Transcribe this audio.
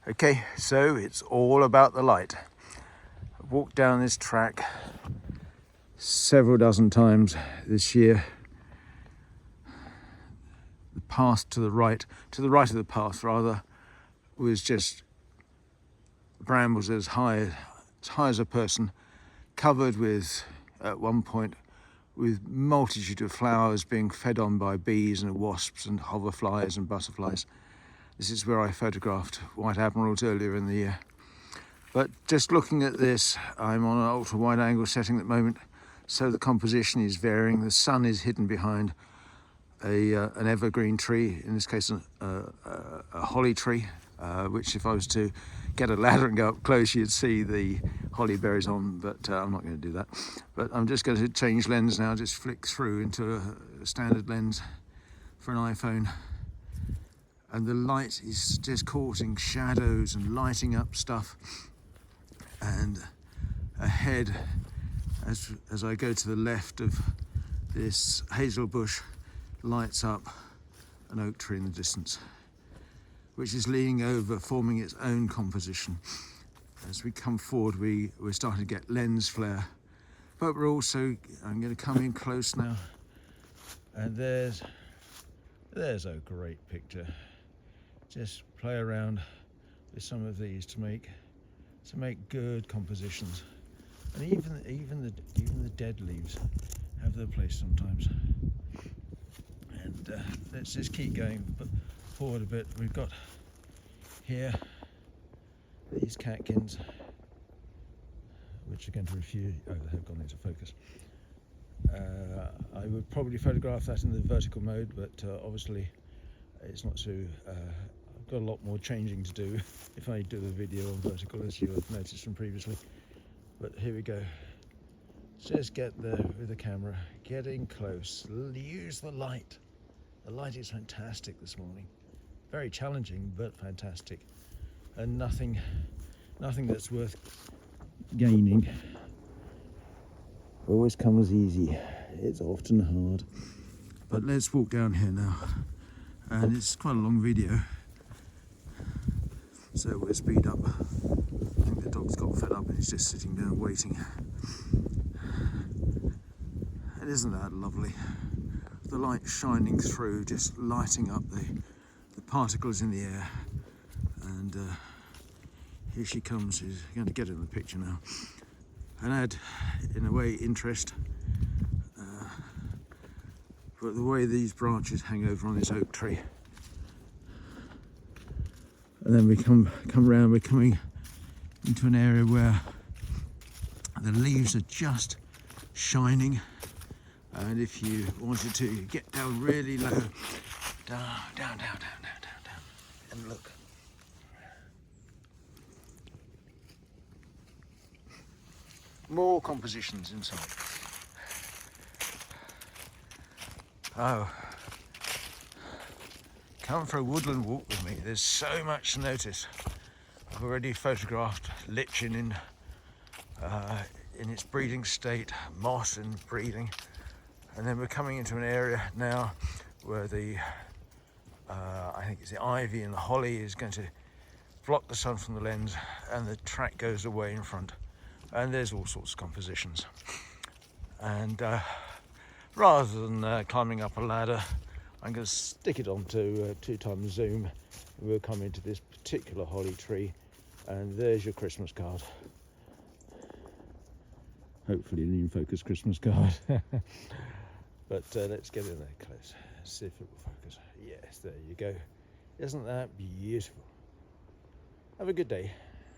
Okay, so it's all about the light. I've walked down this track several dozen times this year. The path to the right of the path rather, was just brambles as high as a person, covered with, at one point, with multitude of flowers being fed on by bees and wasps and hoverflies and butterflies. This is where I photographed white admirals earlier in the year. But just looking at this, I'm on an ultra wide angle setting at the moment, so the composition is varying. The sun is hidden behind an evergreen tree, in this case a holly tree, which if I was to get a ladder and go up close, you'd see the holly berries on, but I'm not going to do that. But I'm just going to change lens now, just flick through into a standard lens for an iPhone. And the light is just causing shadows and lighting up stuff. And ahead, as I go to the left of this hazel bush, lights up an oak tree in the distance, which is leaning over, forming its own composition. As we come forward, we're starting to get lens flare, but we're also, I'm going to come in close now, and there's a great picture. Just play around with some of these to make good compositions, and even the dead leaves have their place sometimes. And let's just keep going forward a bit. We've got here these catkins, which are going to refuse. Oh, they have gone into focus. I would probably photograph that in the vertical mode, but obviously it's not so. I've got a lot more changing to do if I do the video on vertical, as you have noticed from previously. But here we go. Just get there with the camera, getting close. Use the light. The light is fantastic this morning. Very challenging, but fantastic. And nothing that's worth gaining always comes easy. It's often hard. But let's walk down here now. And it's quite a long video, so we'll speed up. I think the dog's got fed up and he's just sitting down waiting. And isn't that lovely? The light shining through, just lighting up the particles in the air. And here she comes. She's going to get in the picture now and add, in a way, interest. But the way these branches hang over on this oak tree. And then we come round, we're coming into an area where the leaves are just shining. And if you wanted to get down really low, down, and look. More compositions inside. Oh, come for a woodland walk with me. There's so much to notice. I've already photographed lichen in its breeding state, moss in breeding. And then we're coming into an area now where I think it's the ivy and the holly is going to block the sun from the lens, and the track goes away in front. And there's all sorts of compositions. And rather than climbing up a ladder, I'm going to stick it onto 2x zoom, and we'll come into this particular holly tree, and there's your Christmas card. Hopefully an in-focus Christmas card. But let's get in there close, see if it will focus. Yes, there you go. Isn't that beautiful? Have a good day.